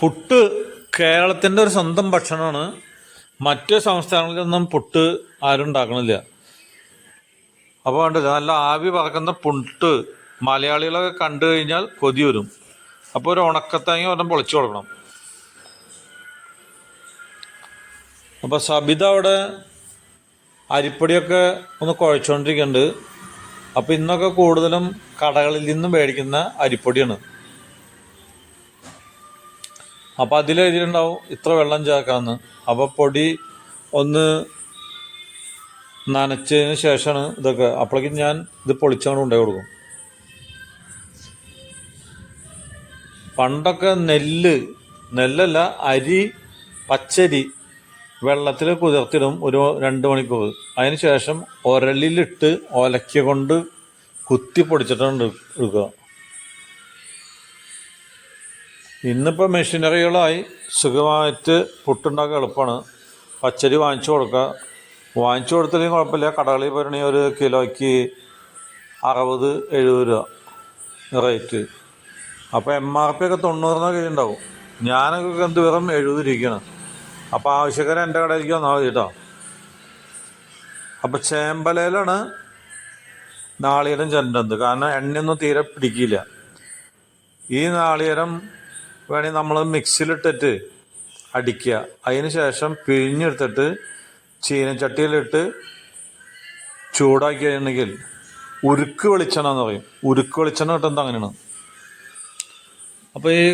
പുട്ട് കേരളത്തിൻ്റെ ഒരു സ്വന്തം ഭക്ഷണമാണ്. മറ്റ് സംസ്ഥാനങ്ങളിലൊന്നും പുട്ട് ആരും ഉണ്ടാക്കണില്ല. അപ്പോൾ കണ്ടില്ല, നല്ല ആവി പറക്കുന്ന പുട്ട് മലയാളികളൊക്കെ കണ്ടു കഴിഞ്ഞാൽ കൊതി വരും. അപ്പോൾ ഒരു ഉണക്കത്തേങ്ങ ഒരെണ്ണം പൊളിച്ചു കൊടുക്കണം. അപ്പോൾ സബിത അവിടെ അരിപ്പൊടിയൊക്കെ ഒന്ന് കുഴച്ചുകൊണ്ടിരിക്കുന്നുണ്ട്. അപ്പോൾ ഇന്നൊക്കെ കൂടുതലും കടകളിൽ നിന്നും മേടിക്കുന്ന അരിപ്പൊടിയാണ്. അപ്പോൾ അതിലെഴുതിയിട്ടുണ്ടാവും ഇത്ര വെള്ളം ചേർക്കാമെന്ന്. അപ്പോൾ പൊടി ഒന്ന് നനച്ചതിന് ശേഷമാണ് ഇതൊക്കെ. അപ്പോഴേക്കും ഞാൻ ഇത് പൊളിച്ചങ്ങോട്ട് കൊണ്ടുപോയി കൊടുക്കും. പണ്ടൊക്കെ നെല്ലല്ല അരി, പച്ചരി വെള്ളത്തിൽ കുതിർത്തിടും ഒരു 2 മണിക്കൂർ. അതിന് ശേഷം ഉരലിലിട്ട് ഒലക്ക കൊണ്ട് കുത്തി പൊടിച്ചിട്ടാണ് എടുക്കുക. ഇന്നിപ്പോൾ മെഷീനറികളായി സുഖമായിട്ട് പുട്ടുണ്ടാക്കാൻ എളുപ്പമാണ്. പച്ചരി വാങ്ങിച്ചു കൊടുത്തില്ലെങ്കിൽ കുഴപ്പമില്ല. കടകളിൽ പോയിട്ടുണ്ടെങ്കിൽ ഒരു കിലോയ്ക്ക് 60-70 രൂപ റേറ്റ്. അപ്പോൾ MRP ഒക്കെ 90 ഉണ്ടാവും. ഞാനൊക്കെ എന്ത് വെറും 70 രൂപയ്ക്കാണ്. അപ്പോൾ ആവശ്യക്കാരെ എൻ്റെ കടയിലേക്ക് വന്നാൽ മതി കേട്ടോ. അപ്പോൾ ചേമ്പലയിലാണ് നാളികേരം ചിരണ്ടുന്നത്. കാരണം എണ്ണയൊന്നും തീരെ പിടിക്കില്ല. ഈ നാളികേരം വേണമെങ്കിൽ നമ്മൾ മിക്സിയിലിട്ടിട്ട് അടിക്കുക. അതിന് ശേഷം പിഴിഞ്ഞെടുത്തിട്ട് ചീനച്ചട്ടിയിലിട്ട് ചൂടാക്കി കഴിഞ്ഞിട്ടുണ്ടെങ്കിൽ ഉരുക്ക് വെളിച്ചെണ്ണ എന്ന് പറയും. ഉരുക്ക് വെളിച്ചെണ്ണ കിട്ടുന്നത് അങ്ങനെയാണ്. അപ്പോൾ ഈ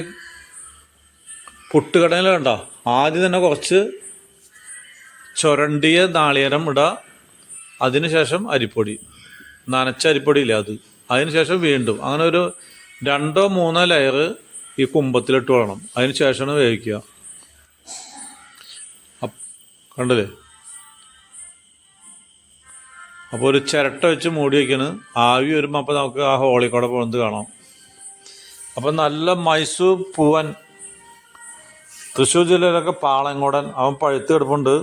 പുട്ടുകടയിൽ കണ്ടോ, ആദ്യം തന്നെ കുറച്ച് ചുരണ്ടിയ നാളികേരം ഇടുക. അതിന് ശേഷം അരിപ്പൊടി, നനച്ച അരിപ്പൊടിയില്ല അത്. അതിന് ശേഷം വീണ്ടും അങ്ങനെ ഒരു 2-3 ലെയർ ഈ കുമ്പത്തിലിട്ട് വേണം. അതിന് ശേഷമാണ് വേവിക്കുക. കണ്ടില്ലേ? അപ്പോൾ ഒരു ചിരട്ട വെച്ച് മൂടി വയ്ക്കണ്. ആവി വരുമ്പോൾ അപ്പോൾ നമുക്ക് ആ ഹോളിൽ കൂടെ പോകുന്നത് കാണാം. അപ്പം നല്ല മൈസൂർ പൂവൻ, തൃശ്ശൂർ ജില്ലയിലൊക്കെ പാളയംകോടൻ, അവൻ പഴുത്ത് കിടപ്പുണ്ട്.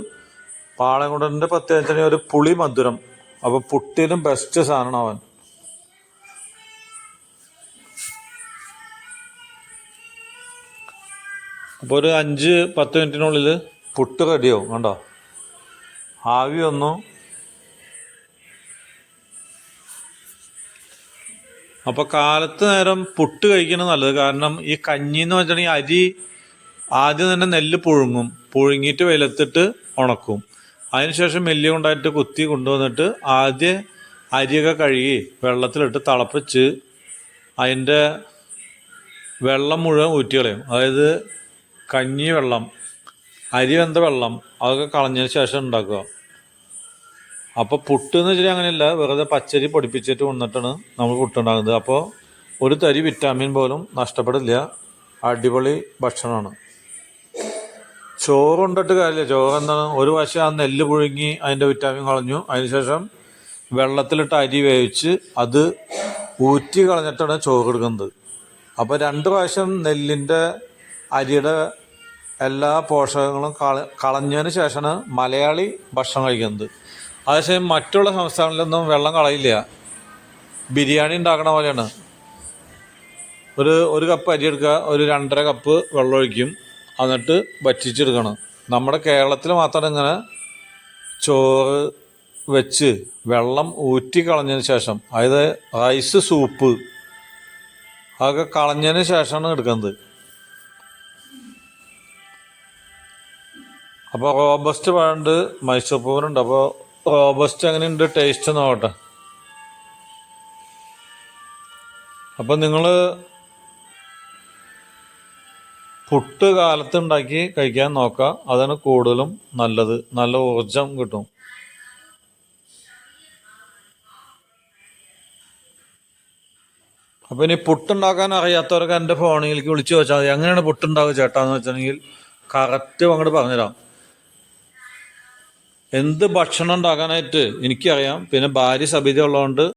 പാളയംകോടൻ്റെ പ്രത്യേകത്തിന് ഒരു പുളി മധുരം. അപ്പോൾ പുട്ടിനും ബെസ്റ്റ് സാധനമാണ് അവൻ. അപ്പോൾ ഒരു 5-10 മിനിറ്റിനുള്ളിൽ പുട്ട് റെഡിയാവും. കണ്ടോ, ആവി വന്നു. അപ്പോൾ കാലത്ത് നേരം പുട്ട് കഴിക്കുന്നത് നല്ലത്. കാരണം ഈ കഞ്ഞി എന്ന് വെച്ചിട്ടുണ്ടെങ്കിൽ അരി ആദ്യം തന്നെ നെല്ല് പുഴുങ്ങിയിട്ട് വെയിലത്തിട്ട് ഉണക്കും. അതിനുശേഷം മെല്ലി കൊണ്ടായിട്ട് കുത്തി കൊണ്ടുവന്നിട്ട് ആദ്യം അരിയൊക്കെ കഴുകി വെള്ളത്തിലിട്ട് തിളപ്പിച്ച് അതിൻ്റെ വെള്ളം മുഴുവൻ ഊറ്റി കളയും. അതായത് കഞ്ഞി വെള്ളം, അരി വെന്ത വെള്ളം അതൊക്കെ കളഞ്ഞതിന് ശേഷം ഉണ്ടാക്കുക. അപ്പോൾ പുട്ട് എന്ന് വെച്ചാൽ അങ്ങനെയല്ല, വെറുതെ പച്ചരി പൊടിപ്പിച്ചിട്ട് കൊണ്ടിട്ടാണ് നമ്മൾ പുട്ടുണ്ടാകുന്നത്. അപ്പോൾ ഒരു തരി വിറ്റാമിൻ പോലും നഷ്ടപ്പെടില്ല. അടിപൊളി ഭക്ഷണമാണ്. ചോറ് കൊണ്ടിട്ട് കാര്യമില്ല. ചോറ് എന്താണ്, ഒരു വശം ആ നെല്ല് പുഴുങ്ങി അതിൻ്റെ വിറ്റാമിൻ കളഞ്ഞു. അതിനുശേഷം വെള്ളത്തിലിട്ട് അരി വേവിച്ച് അത് ഊറ്റി കളഞ്ഞിട്ടാണ് ചോറ് എടുക്കുന്നത്. അപ്പോൾ 2 പ്രാവശ്യം നെല്ലിൻ്റെ അരിയുടെ എല്ലാ പോഷകങ്ങളും കളഞ്ഞതിന് ശേഷമാണ് മലയാളി ഭക്ഷണം കഴിക്കുന്നത്. അതേസമയം മറ്റുള്ള സംസ്ഥാനങ്ങളിലൊന്നും വെള്ളം കളയില്ല. ബിരിയാണി ഉണ്ടാക്കണ പോലെയാണ്. ഒരു കപ്പ് അരി എടുക്കുക, ഒരു 2.5 കപ്പ് വെള്ളം ഒഴിക്കും, എന്നിട്ട് വറ്റിച്ചെടുക്കണം. നമ്മുടെ കേരളത്തിൽ മാത്രമാണ് ഇങ്ങനെ ചോറ് വെച്ച് വെള്ളം ഊറ്റി കളഞ്ഞതിന് ശേഷം, അതായത് റൈസ് സൂപ്പ് അതൊക്കെ കളഞ്ഞതിന് ശേഷമാണ് എടുക്കുന്നത്. അപ്പോൾ റോബസ്റ്റ് പഴമുണ്ട്, മൈസൂർ പൂവനുണ്ട്. അപ്പോൾ റോബസ്റ്റ് എങ്ങനെയുണ്ട് ടേസ്റ്റ് നോക്കട്ടെ. അപ്പം നിങ്ങൾ പുട്ട് കാലത്ത് ഉണ്ടാക്കി കഴിക്കാൻ നോക്കുക. അതാണ് കൂടുതലും നല്ലത്. നല്ല ഊർജം കിട്ടും. അപ്പം ഇനി പുട്ടുണ്ടാക്കാൻ അറിയാത്തവർക്ക് എൻ്റെ ഫോണിലേക്ക് വിളിച്ച് ചോദിച്ചാൽ മതി, എങ്ങനെയാണ് പുട്ടുണ്ടാവുക ചേട്ടാന്ന് വെച്ചിട്ടുണ്ടെങ്കിൽ കറക്റ്റ് അങ്ങോട്ട് പറഞ്ഞുതരാം. എന്ത് ഭക്ഷണം ഉണ്ടാക്കാനായിട്ട് എനിക്കറിയാം. പിന്നെ ഭാര്യ സബിത ഉള്ളതുകൊണ്ട്